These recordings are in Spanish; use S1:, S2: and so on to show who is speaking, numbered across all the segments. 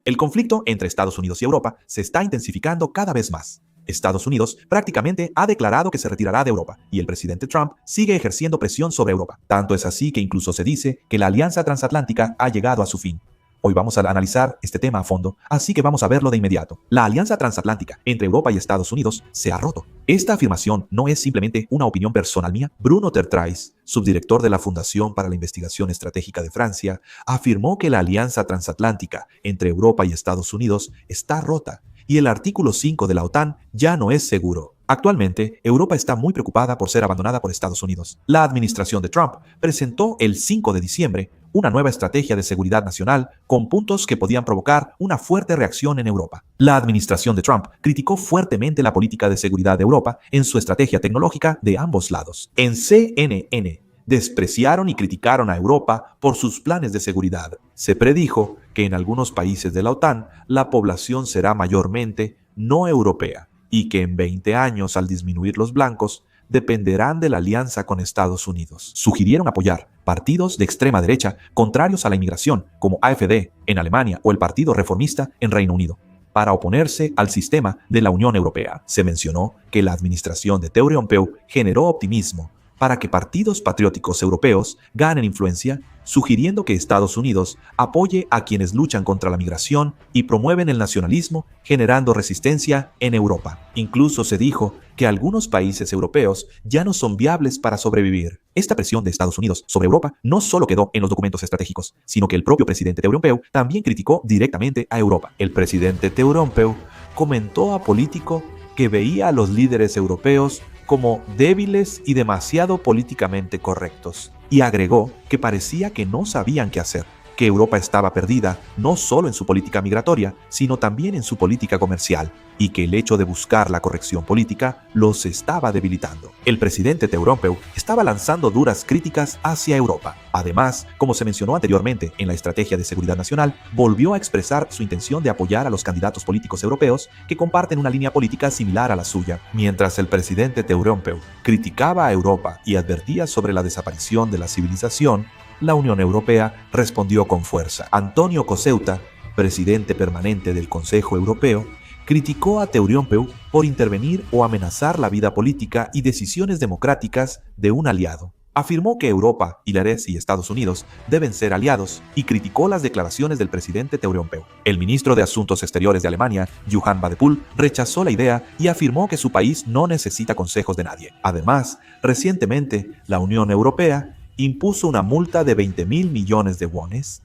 S1: El conflicto entre Estados Unidos y Europa se está intensificando cada vez más. Estados Unidos prácticamente ha declarado que se retirará de Europa y el presidente Trump sigue ejerciendo presión sobre Europa. Tanto es así que incluso se dice que la alianza transatlántica ha llegado a su fin. Hoy vamos a analizar este tema a fondo, así que vamos a verlo de inmediato. La alianza transatlántica entre Europa y Estados Unidos se ha roto. Esta afirmación no es simplemente una opinión personal mía. Bruno Tertrais, subdirector de la Fundación para la Investigación Estratégica de Francia, afirmó que la alianza transatlántica entre Europa y Estados Unidos está rota y el artículo 5 de la OTAN ya no es seguro. Actualmente, Europa está muy preocupada por ser abandonada por Estados Unidos. La administración de Trump presentó el 5 de diciembre una nueva estrategia de seguridad nacional con puntos que podían provocar una fuerte reacción en Europa. La administración de Trump criticó fuertemente la política de seguridad de Europa en su estrategia tecnológica de ambos lados. En CNN, despreciaron y criticaron a Europa por sus planes de seguridad. Se predijo que en algunos países de la OTAN la población será mayormente no europea y que en 20 años, al disminuir los blancos, dependerán de la alianza con Estados Unidos. Sugirieron apoyar partidos de extrema derecha contrarios a la inmigración, como AfD en Alemania o el Partido Reformista en Reino Unido, para oponerse al sistema de la Unión Europea. Se mencionó que la administración de Teodorenko generó optimismo para que partidos patrióticos europeos ganen influencia, sugiriendo que Estados Unidos apoye a quienes luchan contra la migración y promueven el nacionalismo, generando resistencia en Europa. Incluso se dijo que algunos países europeos ya no son viables para sobrevivir. Esta presión de Estados Unidos sobre Europa no solo quedó en los documentos estratégicos, sino que el propio presidente Teodorenko también criticó directamente a Europa. El presidente Teodorenko comentó a Político que veía a los líderes europeos como débiles y demasiado políticamente correctos, y agregó que parecía que no sabían qué hacer, que Europa estaba perdida no solo en su política migratoria, sino también en su política comercial, y que el hecho de buscar la corrección política los estaba debilitando. El presidente Teodorenko estaba lanzando duras críticas hacia Europa. Además, como se mencionó anteriormente en la Estrategia de Seguridad Nacional, volvió a expresar su intención de apoyar a los candidatos políticos europeos que comparten una línea política similar a la suya. Mientras el presidente Teodorenko criticaba a Europa y advertía sobre la desaparición de la civilización, la Unión Europea respondió con fuerza. Antonio Coseuta, presidente permanente del Consejo Europeo, criticó a Teodorenko por intervenir o amenazar la vida política y decisiones democráticas de un aliado. Afirmó que Europa, y Estados Unidos deben ser aliados y criticó las declaraciones del presidente Teodorenko. El ministro de Asuntos Exteriores de Alemania, Johann Wadephul, rechazó la idea y afirmó que su país no necesita consejos de nadie. Además, recientemente, la Unión Europea impuso una multa de 20.000 millones de wones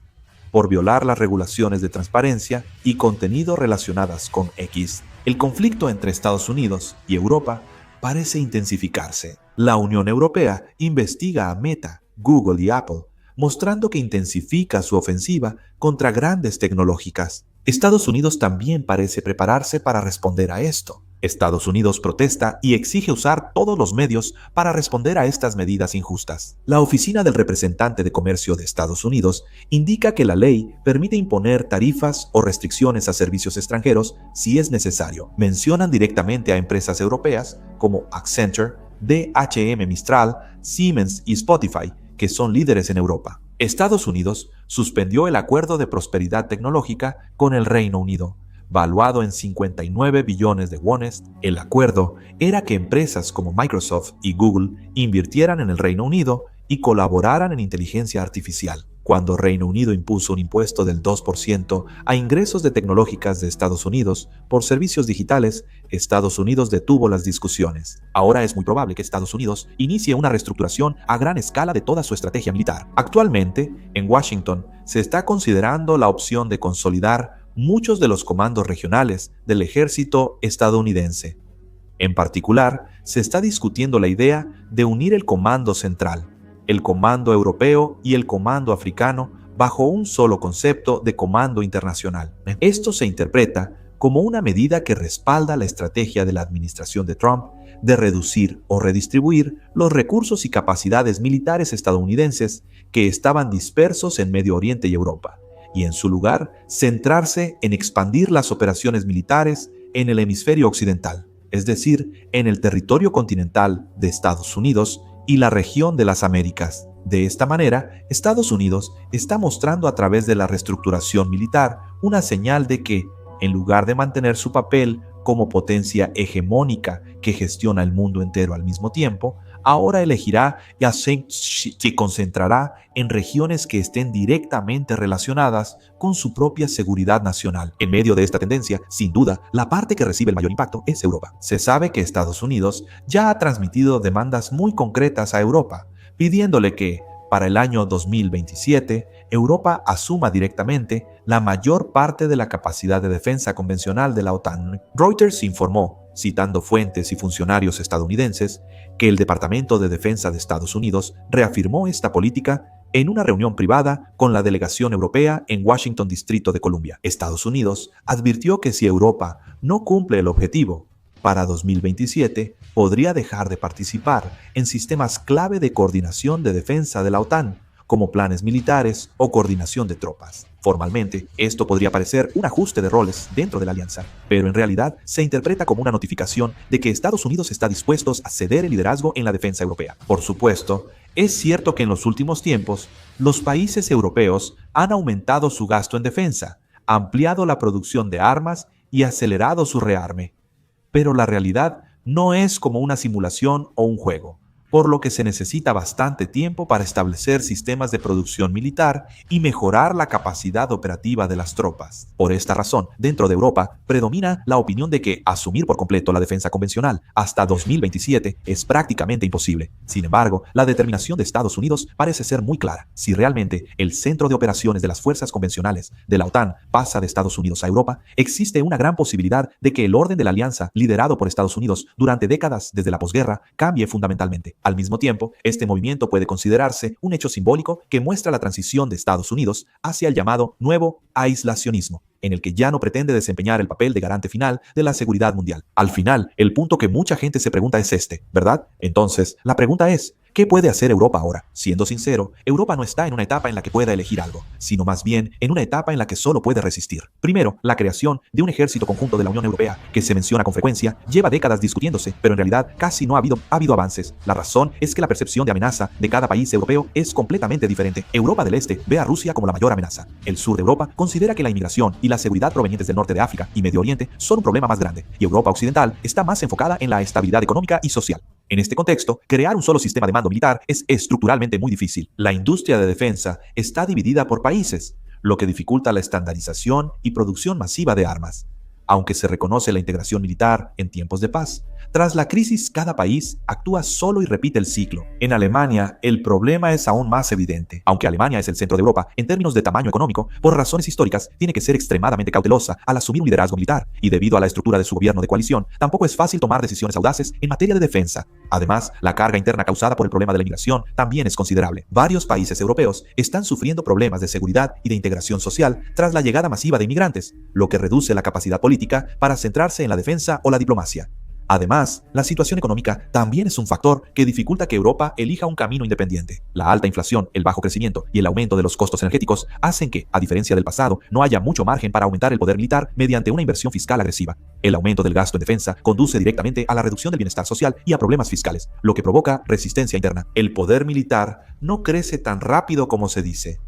S1: por violar las regulaciones de transparencia y contenido relacionadas con X. El conflicto entre Estados Unidos y Europa parece intensificarse. La Unión Europea investiga a Meta, Google y Apple, mostrando que intensifica su ofensiva contra grandes tecnológicas. Estados Unidos también parece prepararse para responder a esto. Estados Unidos protesta y exige usar todos los medios para responder a estas medidas injustas. La Oficina del Representante de Comercio de Estados Unidos indica que la ley permite imponer tarifas o restricciones a servicios extranjeros si es necesario. Mencionan directamente a empresas europeas como Accenture, DHM Mistral, Siemens y Spotify, que son líderes en Europa. Estados Unidos suspendió el Acuerdo de Prosperidad Tecnológica con el Reino Unido, valuado en 59 billones de wones. El acuerdo era que empresas como Microsoft y Google invirtieran en el Reino Unido y colaboraran en inteligencia artificial. Cuando Reino Unido impuso un impuesto del 2% a ingresos de tecnológicas de Estados Unidos por servicios digitales, Estados Unidos detuvo las discusiones. Ahora es muy probable que Estados Unidos inicie una reestructuración a gran escala de toda su estrategia militar. Actualmente, en Washington, se está considerando la opción de consolidar muchos de los comandos regionales del ejército estadounidense. En particular, se está discutiendo la idea de unir el Comando Central, el Comando Europeo y el Comando Africano bajo un solo concepto de Comando Internacional. Esto se interpreta como una medida que respalda la estrategia de la administración de Trump de reducir o redistribuir los recursos y capacidades militares estadounidenses que estaban dispersos en Medio Oriente y Europa, y en su lugar centrarse en expandir las operaciones militares en el hemisferio occidental, es decir, en el territorio continental de Estados Unidos y la región de las Américas. De esta manera, Estados Unidos está mostrando a través de la reestructuración militar una señal de que, en lugar de mantener su papel como potencia hegemónica que gestiona el mundo entero al mismo tiempo, ahora elegirá y se concentrará en regiones que estén directamente relacionadas con su propia seguridad nacional. En medio de esta tendencia, sin duda, la parte que recibe el mayor impacto es Europa. Se sabe que Estados Unidos ya ha transmitido demandas muy concretas a Europa, pidiéndole que, para el año 2027, Europa asuma directamente la mayor parte de la capacidad de defensa convencional de la OTAN. Reuters informó, citando fuentes y funcionarios estadounidenses, que el Departamento de Defensa de Estados Unidos reafirmó esta política en una reunión privada con la delegación europea en Washington, Distrito de Columbia. Estados Unidos advirtió que si Europa no cumple el objetivo, para 2027 podría dejar de participar en sistemas clave de coordinación de defensa de la OTAN, como planes militares o coordinación de tropas. Formalmente, esto podría parecer un ajuste de roles dentro de la alianza, pero en realidad se interpreta como una notificación de que Estados Unidos está dispuesto a ceder el liderazgo en la defensa europea. Por supuesto, es cierto que en los últimos tiempos, los países europeos han aumentado su gasto en defensa, ampliado la producción de armas y acelerado su rearme. Pero la realidad no es como una simulación o un juego, por lo que se necesita bastante tiempo para establecer sistemas de producción militar y mejorar la capacidad operativa de las tropas. Por esta razón, dentro de Europa predomina la opinión de que asumir por completo la defensa convencional hasta 2027 es prácticamente imposible. Sin embargo, la determinación de Estados Unidos parece ser muy clara. Si realmente el centro de operaciones de las fuerzas convencionales de la OTAN pasa de Estados Unidos a Europa, existe una gran posibilidad de que el orden de la alianza liderado por Estados Unidos durante décadas desde la posguerra cambie fundamentalmente. Al mismo tiempo, este movimiento puede considerarse un hecho simbólico que muestra la transición de Estados Unidos hacia el llamado nuevo aislacionismo, en el que ya no pretende desempeñar el papel de garante final de la seguridad mundial. Al final, el punto que mucha gente se pregunta es este, ¿verdad? Entonces, la pregunta es, ¿qué puede hacer Europa ahora? Siendo sincero, Europa no está en una etapa en la que pueda elegir algo, sino más bien en una etapa en la que solo puede resistir. Primero, la creación de un ejército conjunto de la Unión Europea, que se menciona con frecuencia, lleva décadas discutiéndose, pero en realidad casi no ha habido avances. La razón es que la percepción de amenaza de cada país europeo es completamente diferente. Europa del Este ve a Rusia como la mayor amenaza. El sur de Europa considera que la inmigración y la seguridad provenientes del norte de África y Medio Oriente son un problema más grande, y Europa Occidental está más enfocada en la estabilidad económica y social. En este contexto, crear un solo sistema de mando militar es estructuralmente muy difícil. La industria de defensa está dividida por países, lo que dificulta la estandarización y producción masiva de armas. Aunque se reconoce la integración militar en tiempos de paz, tras la crisis cada país actúa solo y repite el ciclo. En Alemania, el problema es aún más evidente. Aunque Alemania es el centro de Europa en términos de tamaño económico, por razones históricas tiene que ser extremadamente cautelosa al asumir un liderazgo militar, y debido a la estructura de su gobierno de coalición, tampoco es fácil tomar decisiones audaces en materia de defensa. Además, la carga interna causada por el problema de la inmigración también es considerable. Varios países europeos están sufriendo problemas de seguridad y de integración social tras la llegada masiva de inmigrantes, lo que reduce la capacidad política para centrarse en la defensa o la diplomacia. Además, la situación económica también es un factor que dificulta que Europa elija un camino independiente. La alta inflación, el bajo crecimiento y el aumento de los costos energéticos hacen que, a diferencia del pasado, no haya mucho margen para aumentar el poder militar mediante una inversión fiscal agresiva. El aumento del gasto en defensa conduce directamente a la reducción del bienestar social y a problemas fiscales, lo que provoca resistencia interna. El poder militar no crece tan rápido como se dice.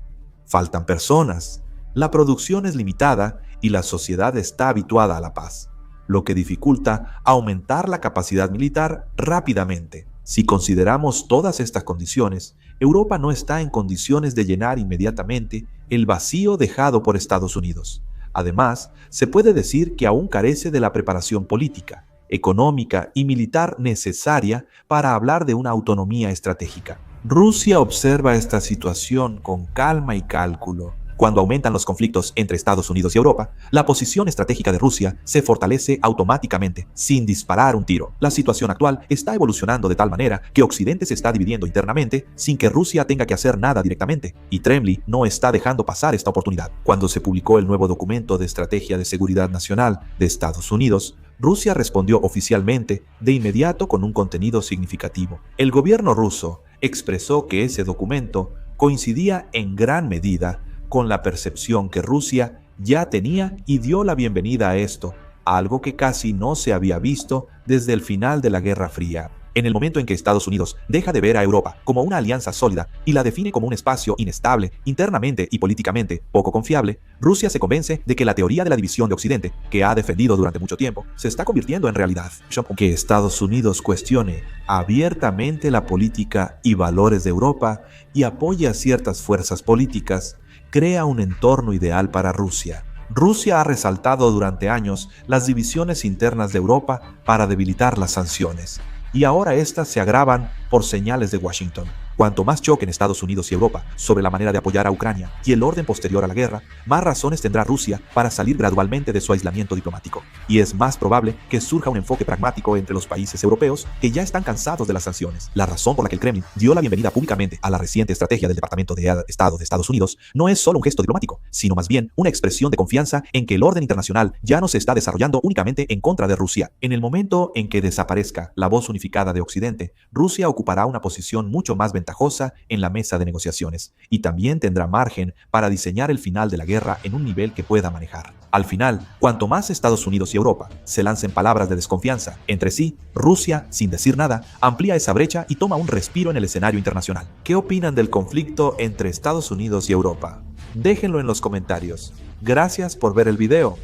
S1: Faltan personas, la producción es limitada y la sociedad está habituada a la paz, lo que dificulta aumentar la capacidad militar rápidamente. Si consideramos todas estas condiciones, Europa no está en condiciones de llenar inmediatamente el vacío dejado por Estados Unidos. Además, se puede decir que aún carece de la preparación política, económica y militar necesaria para hablar de una autonomía estratégica. Rusia observa esta situación con calma y cálculo. Cuando aumentan los conflictos entre Estados Unidos y Europa, la posición estratégica de Rusia se fortalece automáticamente, sin disparar un tiro. La situación actual está evolucionando de tal manera que Occidente se está dividiendo internamente sin que Rusia tenga que hacer nada directamente, y Kremlin no está dejando pasar esta oportunidad. Cuando se publicó el nuevo documento de Estrategia de Seguridad Nacional de Estados Unidos, Rusia respondió oficialmente de inmediato con un contenido significativo. El gobierno ruso expresó que ese documento coincidía en gran medida con la percepción que Rusia ya tenía y dio la bienvenida a esto, algo que casi no se había visto desde el final de la Guerra Fría. En el momento en que Estados Unidos deja de ver a Europa como una alianza sólida y la define como un espacio inestable, internamente y políticamente poco confiable, Rusia se convence de que la teoría de la división de Occidente, que ha defendido durante mucho tiempo, se está convirtiendo en realidad. Que Estados Unidos cuestione abiertamente la política y valores de Europa y apoye a ciertas fuerzas políticas, crea un entorno ideal para Rusia. Rusia ha resaltado durante años las divisiones internas de Europa para debilitar las sanciones, y ahora estas se agravan por señales de Washington. Cuanto más choquen Estados Unidos y Europa sobre la manera de apoyar a Ucrania y el orden posterior a la guerra, más razones tendrá Rusia para salir gradualmente de su aislamiento diplomático. Y es más probable que surja un enfoque pragmático entre los países europeos que ya están cansados de las sanciones. La razón por la que el Kremlin dio la bienvenida públicamente a la reciente estrategia del Departamento de Estado de Estados Unidos no es solo un gesto diplomático, sino más bien una expresión de confianza en que el orden internacional ya no se está desarrollando únicamente en contra de Rusia. En el momento en que desaparezca la voz unificada de Occidente, Rusia ocupará una posición mucho más ventajosa en la mesa de negociaciones y también tendrá margen para diseñar el final de la guerra en un nivel que pueda manejar. Al final, cuanto más Estados Unidos y Europa se lancen palabras de desconfianza entre sí, Rusia, sin decir nada, amplía esa brecha y toma un respiro en el escenario internacional. ¿Qué opinan del conflicto entre Estados Unidos y Europa? Déjenlo en los comentarios. Gracias por ver el video.